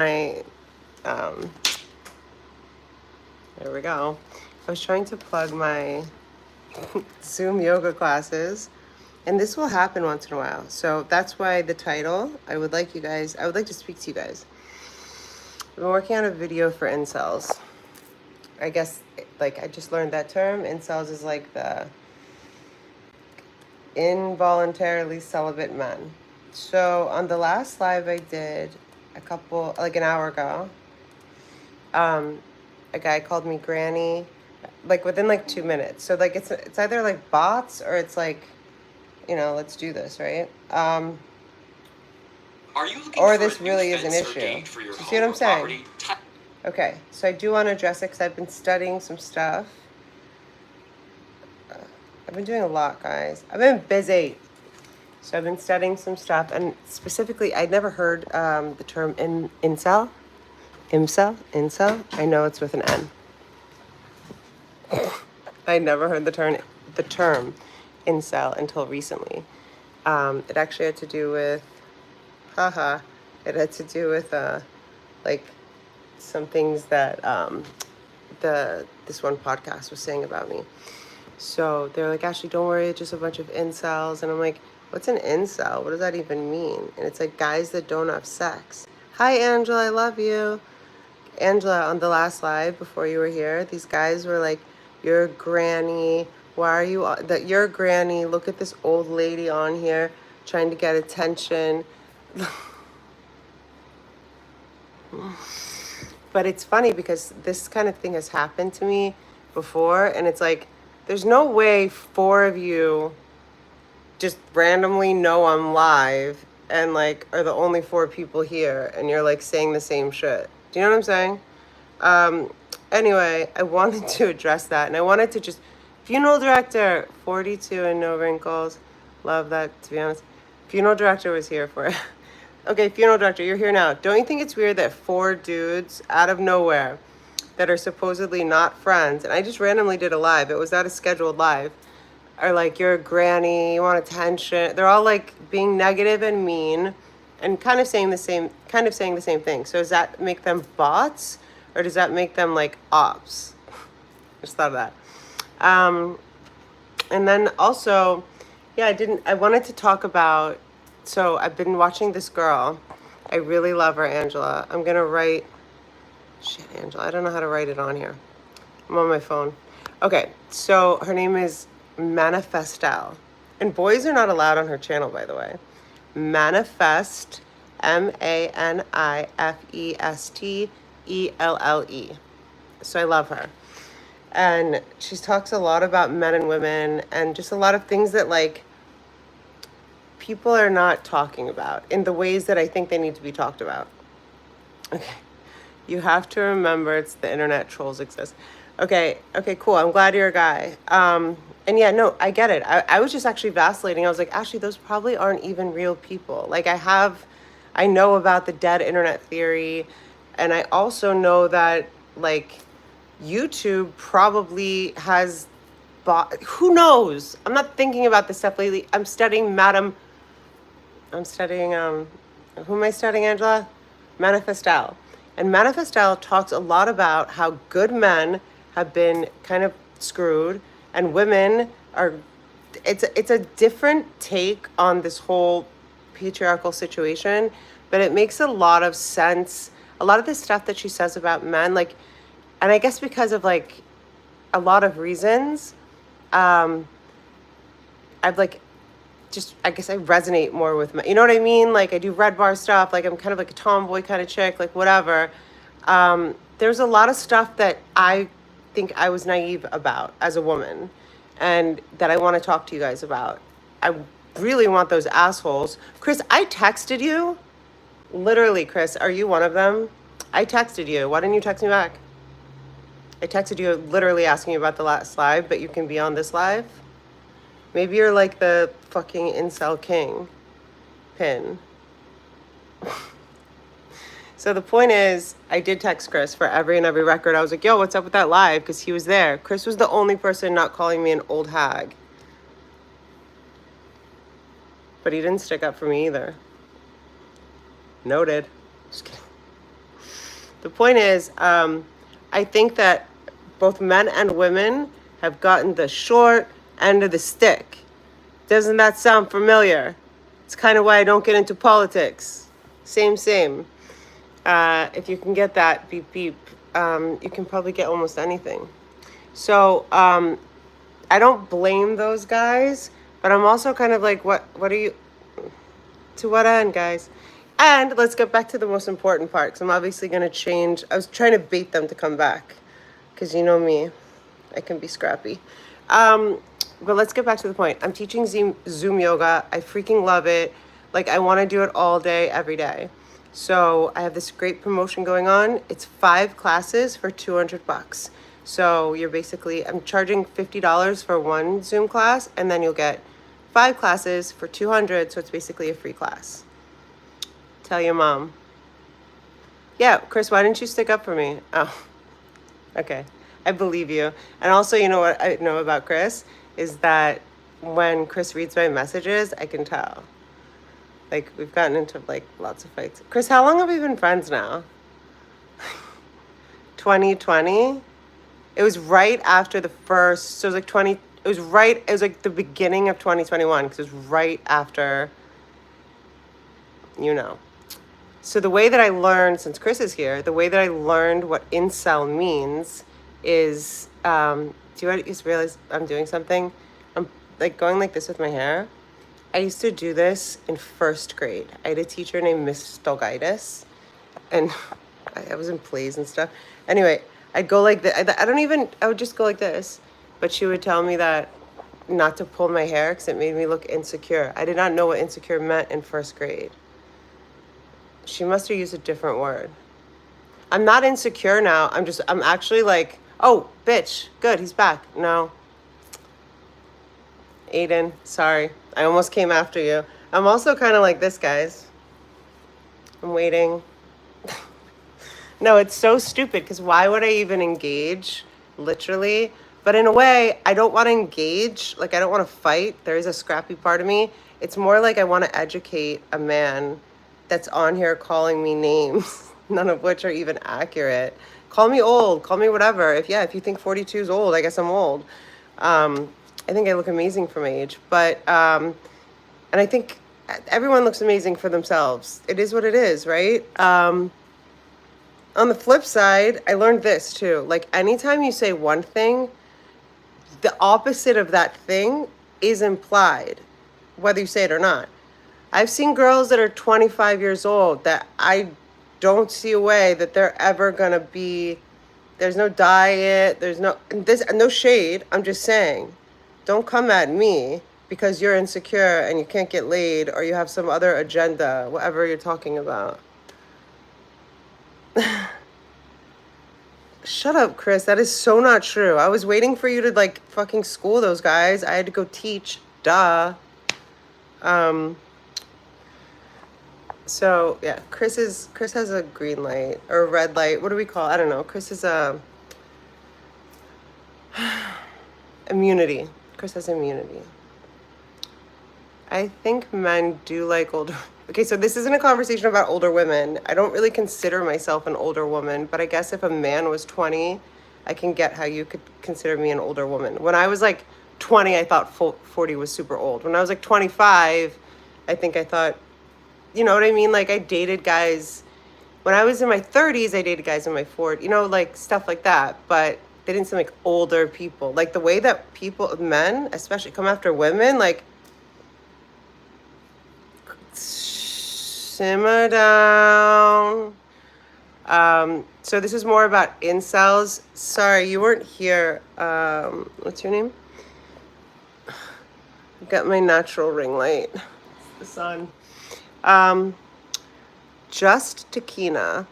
I, there we go. I was trying to plug my Zoom yoga classes, and this will happen once in a while. So that's why the title, I would like to speak to you guys. I've been working on a video for incels. I guess, like, I just learned that term. Incels is like the involuntarily celibate men. So on the last live I did like an hour ago, a guy called me granny, like within like 2 minutes. So like it's either like bots or it's like, let's do this, right? Are you looking or for this a new really is an fence or issue. gate for your You see home what I'm or saying? property? Okay, so I do want to address it because I've been studying some stuff. I've been doing a lot, guys. I've been busy. So I've been studying some stuff, and specifically, I'd never heard the term incel. Incel. I know it's with an N. I never heard the term incel until recently. It actually had to do with, haha, it had to do with like some things that this one podcast was saying about me. So they're like, Ashley, don't worry, it's just a bunch of incels. And I'm like, what's an incel? What does that even mean? And it's like guys that don't have sex. Hi, Angela, I love you. Angela, on the last live before you were here, these guys were like, you're a granny. Why are you that you're a granny? Look at this old lady on here trying to get attention. But it's funny because this kind of thing has happened to me before, and it's like, there's no way four of you just randomly know I'm live and like are the only four people here and you're like saying the same shit. Do you know what I'm saying? Anyway, I wanted to address that, and I wanted to just, funeral director, 42 and no wrinkles. Love that, to be honest. Funeral director was here for it. Okay, funeral director, you're here now. Don't you think it's weird that four dudes out of nowhere that are supposedly not friends, and I just randomly did a live, it was not a scheduled live, are like, you're a granny, you want attention. They're all like being negative and mean and kind of saying the same thing. So does that make them bots or does that make them like ops? Just thought of that. And then also, yeah, I wanted to talk about, so I've been watching this girl. I really love her, Angela. I'm going to write, shit, Angela, I don't know how to write it on here. I'm on my phone. Okay, so her name is Manifestel. And boys are not allowed on her channel, by the way. Manifest, Manifestelle. So I love her. And she talks a lot about men and women and just a lot of things that like people are not talking about in the ways that I think they need to be talked about. Okay. You have to remember it's the internet, trolls exist. Okay, cool. I'm glad you're a guy. And yeah, no, I get it. I was just actually vacillating. I was like, actually, those probably aren't even real people. Like I know about the dead internet theory, and I also know that like YouTube probably has bought, who knows? I'm not thinking about this stuff lately. I'm studying, who am I studying, Angela? Manifestel. And Manifestel talks a lot about how good men have been kind of screwed and women are, it's a different take on this whole patriarchal situation, but it makes a lot of sense. A lot of the stuff that she says about men, like, and I guess because of like a lot of reasons, I've like just, I guess I resonate more with my, you know what I mean? Like I do red bar stuff, like I'm kind of like a tomboy kind of chick, like whatever. There's a lot of stuff that I think I was naive about as a woman and that I want to talk to you guys about. I really want those assholes. Chris, I texted you. Literally, Chris, are you one of them? I texted you. Why didn't you text me back? I texted you literally asking you about the last live, but you can be on this live. Maybe you're like the fucking incel king pin. So the point is, I did text Chris for every and every record. I was like, yo, what's up with that live? Because he was there. Chris was the only person not calling me an old hag. But he didn't stick up for me either. Noted. Just kidding. The point is, I think that both men and women have gotten the short end of the stick. Doesn't that sound familiar? It's kind of why I don't get into politics. Same, same. If you can get that, beep, beep, you can probably get almost anything. So I don't blame those guys, but I'm also kind of like, what are you, to what end, guys? And let's get back to the most important part, because I'm obviously going to change. I was trying to bait them to come back, because you know me, I can be scrappy. But let's get back to the point. I'm teaching Zoom yoga. I freaking love it. Like, I want to do it all day, every day. So I have this great promotion going on. It's 5 classes for $200. So you're basically, I'm charging $50 for one Zoom class, and then you'll get 5 classes for $200. So it's basically a free class. Tell your mom. Yeah, Chris, why didn't you stick up for me? Oh, okay. I believe you. And also, you know what I know about Chris is that when Chris reads my messages, I can tell. Like, we've gotten into like lots of fights. Chris, how long have we been friends now? 2020? It was right after the first, so it was like it was like the beginning of 2021, because it was right after, you know. So the way that I learned, since Chris is here, the way that I learned what incel means is, do you just realize I'm doing something? I'm like going like this with my hair. I used to do this in first grade. I had a teacher named Miss Stolgitis, and I was in plays and stuff. Anyway, I'd go like this. I would just go like this. But she would tell me that not to pull my hair because it made me look insecure. I did not know what insecure meant in first grade. She must have used a different word. I'm not insecure now. I'm actually like, oh, bitch, good, he's back. No. Aiden, sorry. I almost came after you. I'm also kind of like this, guys. I'm waiting. No, it's so stupid, because why would I even engage, literally? But in a way, I don't want to engage. Like, I don't want to fight. There is a scrappy part of me. It's more like I want to educate a man that's on here calling me names, none of which are even accurate. Call me old, call me whatever. If you think 42 is old, I guess I'm old. I think I look amazing for my age, but and I think everyone looks amazing for themselves. It is what it is, right? On the flip side, I learned this too. Like, anytime you say one thing, the opposite of that thing is implied, whether you say it or not. I've seen girls that are 25 years old that I don't see a way that they're ever gonna be. There's no diet. There's no shade. I'm just saying, don't come at me because you're insecure and you can't get laid or you have some other agenda, whatever you're talking about. Shut up, Chris. That is so not true. I was waiting for you to like fucking school those guys. I had to go teach. Duh. So yeah, Chris has a green light or a red light. What do we call it? I don't know. Chris is a immunity. Chris has immunity. I think men do like older. Okay, so this isn't a conversation about older women. I don't really consider myself an older woman, but I guess if a man was 20, I can get how you could consider me an older woman. When I was like 20, I thought 40 was super old. When I was like 25, I think I thought, you know what I mean? Like, I dated guys. When I was in my 30s, I dated guys in my 40s, you know, like stuff like that. But they didn't seem like older people. Like, the way that men, especially, come after women, like, simmer down. So this is more about incels. Sorry, you weren't here. What's your name? I've got my natural ring light. It's the sun. Just Takina.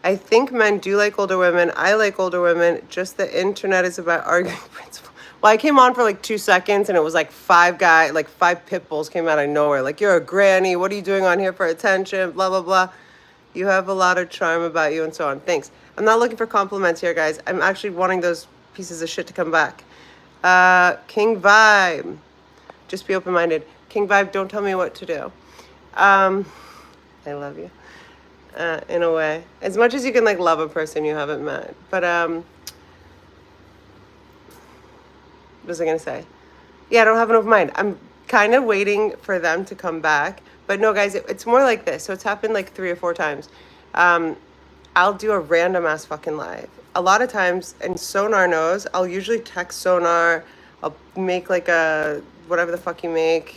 I think men do like older women. I like older women. Just the internet is about arguing principle. Well, I came on for like 2 seconds and it was like 5 pit bulls came out of nowhere. Like, you're a granny. What are you doing on here for attention? Blah, blah, blah. You have a lot of charm about you and so on. Thanks. I'm not looking for compliments here, guys. I'm actually wanting those pieces of shit to come back. King Vibe. Just be open-minded. King Vibe, don't tell me what to do. I love you. in a way. As much as you can like love a person you haven't met. But what was I gonna say? Yeah, I don't have enough mind. I'm kind of waiting for them to come back. But no, guys, it's more like this. So it's happened like 3 or 4 times. Um, I'll do a random ass fucking live. A lot of times, and Sonar knows, I'll usually text Sonar. I'll make like a whatever the fuck you make.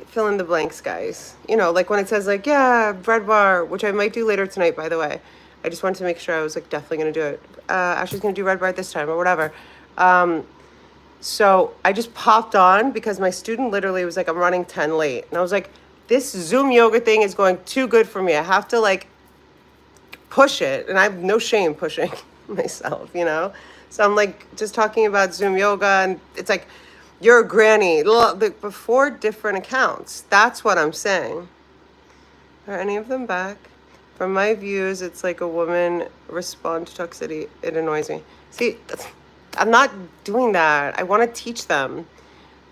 Fill in the blanks, guys. You know, like when it says like, yeah, Red Bar, which I might do later tonight, by the way. I just wanted to make sure I was like definitely gonna do it. Ashley's gonna do Red Bar this time or whatever. So I just popped on because my student literally was like, I'm running 10 late. And I was like, this Zoom yoga thing is going too good for me. I have to like push it. And I have no shame pushing myself, you know? So I'm like just talking about Zoom yoga and it's like, you're a granny. Before different accounts. That's what I'm saying. Are any of them back? From my views, it's like a woman respond to toxicity. It annoys me. See, I'm not doing that. I want to teach them.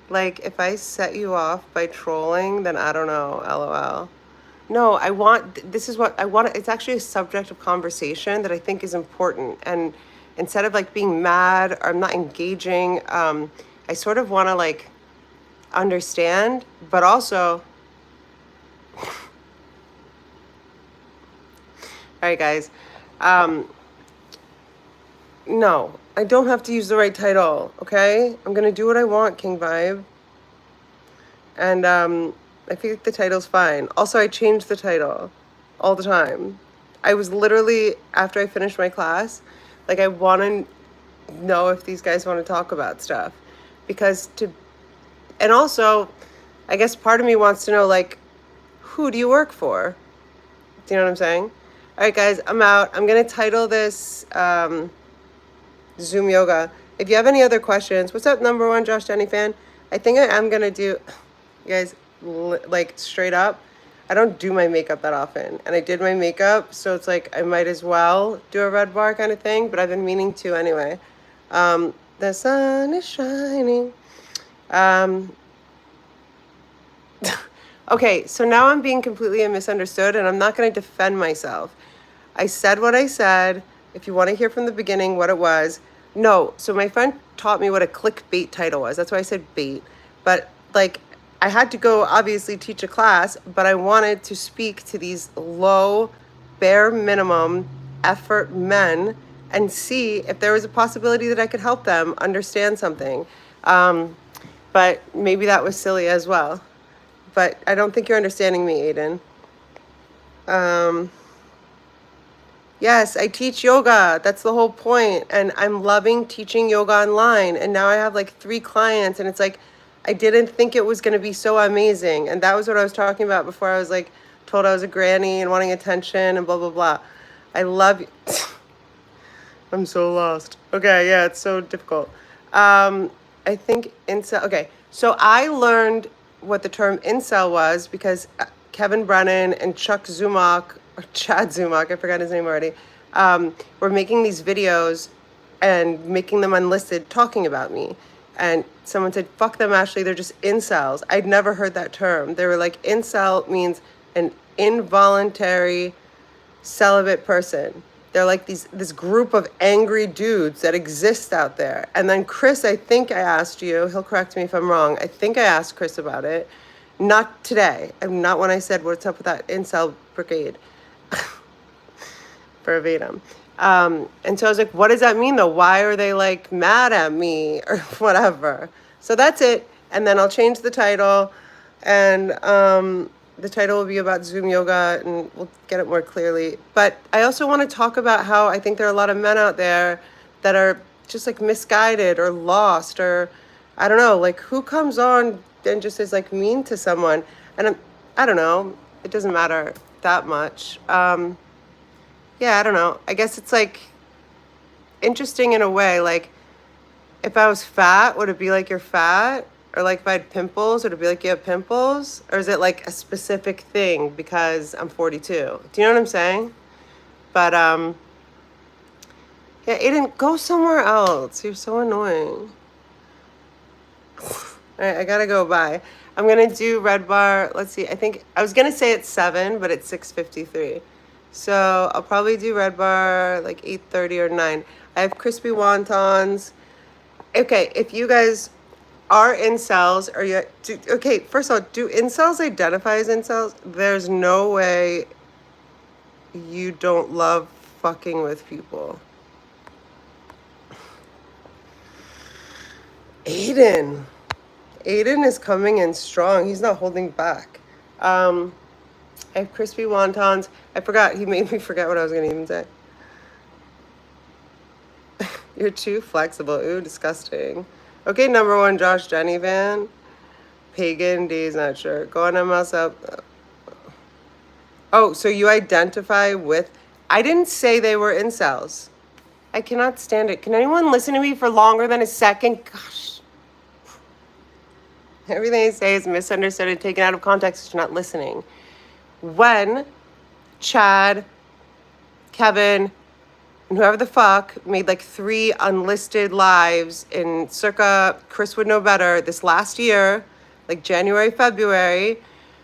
Like, if I set you off by trolling, then I don't know, lol. No, this is what I want. It's actually a subject of conversation that I think is important. And instead of like being mad or I'm not engaging, I sort of want to like understand, but also, all right, guys. No, I don't have to use the right title, okay? I'm gonna do what I want, King Vibe. And I think the title's fine. Also, I change the title all the time. I was literally, after I finished my class, like I want to know if these guys want to talk about stuff. And also, I guess part of me wants to know, like, who do you work for? Do you know what I'm saying? All right, guys, I'm out. I'm going to title this Zoom Yoga. If you have any other questions, what's up, number one Josh Denny fan? I think I am going to do, you guys, like, straight up, I don't do my makeup that often. And I did my makeup, so it's like I might as well do a red bar kind of thing, but I've been meaning to anyway. The sun is shining. Okay, so now I'm being completely misunderstood and I'm not going to defend myself. I said what I said. If you want to hear from the beginning what it was. No, so my friend taught me what a clickbait title was. That's why I said bait. But like, I had to go obviously teach a class, but I wanted to speak to these low, bare minimum effort men and see if there was a possibility that I could help them understand something. But maybe that was silly as well. But I don't think you're understanding me, Aiden. Yes, I teach yoga. That's the whole point. And I'm loving teaching yoga online. And now I have like 3 clients. And it's like, I didn't think it was going to be so amazing. And that was what I was talking about before I was like told I was a granny and wanting attention and blah, blah, blah. I love you. I'm so lost. Okay, yeah, it's so difficult. I think incel. Okay, so I learned what the term incel was because Kevin Brennan and Chuck Zumach, or Chad Zumach, I forgot his name already, were making these videos and making them unlisted talking about me. And someone said, fuck them, Ashley, they're just incels. I'd never heard that term. They were like, incel means an involuntary celibate person. They're like this group of angry dudes that exist out there. And then Chris, I think I asked you, he'll correct me if I'm wrong. I think I asked Chris about it. Not today. And not when I said, what's up with that incel brigade? Verbatim. And so I was like, what does that mean though? Why are they like mad at me or whatever? So that's it. And then I'll change the title and the title will be about Zoom yoga and we'll get it more clearly. But I also want to talk about how I think there are a lot of men out there that are just like misguided or lost or I don't know, like who comes on and just is like mean to someone. And I don't know, it doesn't matter that much. Yeah, I don't know. I guess it's like interesting in a way. Like if I was fat, would it be like you're fat? Or like if I had pimples, would it be like you have pimples? Or is it like a specific thing because I'm 42? Do you know what I'm saying? But yeah, Aiden, go somewhere else. You're so annoying. All right, I gotta go. Bye. I'm gonna do Red Bar. Let's see. I think I was gonna say it's 7, but it's 6:53. So I'll probably do Red Bar like 8:30 or 9. I have crispy wontons. Okay, if you guys are incels or you do, okay, first of all, do incels identify as incels? There's no way you don't love fucking with people. Aiden. Aiden is coming in strong. He's not holding back. I have crispy wontons. I forgot. He made me forget what I was going to even say. You're too flexible. Ooh, disgusting. Okay, number 1, Josh Jenny Van. Pagan D's not sure. Go on MS up. Oh, so you identify with... I didn't say they were incels. I cannot stand it. Can anyone listen to me for longer than a second? Gosh. Everything I say is misunderstood and taken out of context. You're not listening. When Chad, Kevin, and whoever the fuck made like 3 unlisted lives in circa Chris would know better this last year, like January, February,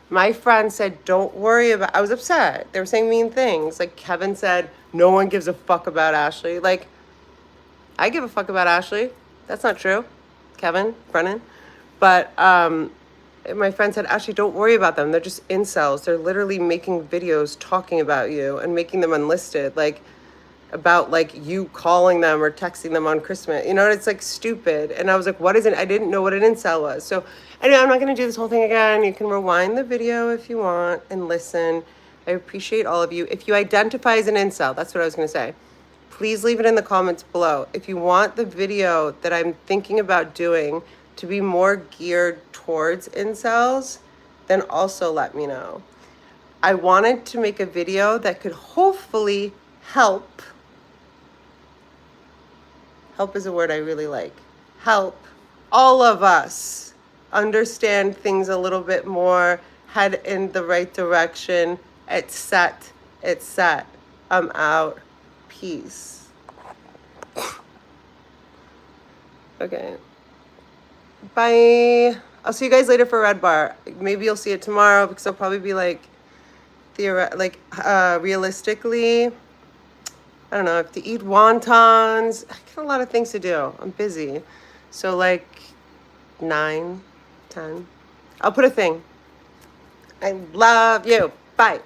my friend said, don't worry about... I was upset. They were saying mean things. Like Kevin said, no one gives a fuck about Ashley. Like, I give a fuck about Ashley. That's not true. Kevin, Brennan. But my friend said, Ashley, don't worry about them. They're just incels. They're literally making videos talking about you and making them unlisted. Like, about like you calling them or texting them on Christmas. You know, it's like stupid. And I was like, what is it? I didn't know what an incel was. So anyway, I'm not going to do this whole thing again. You can rewind the video if you want and listen. I appreciate all of you. If you identify as an incel, that's what I was going to say. Please leave it in the comments below. If you want the video that I'm thinking about doing to be more geared towards incels, then also let me know. I wanted to make a video that could hopefully help. Help is a word I really like. Help all of us understand things a little bit more, head in the right direction. It's set. It's set. I'm out. Peace. Okay. Bye. I'll see you guys later for Red Bar. Maybe you'll see it tomorrow because I'll probably be like, realistically, I don't know, I have to eat wontons. I got a lot of things to do. I'm busy. So like 9, 10. I'll put a thing. I love you. Bye.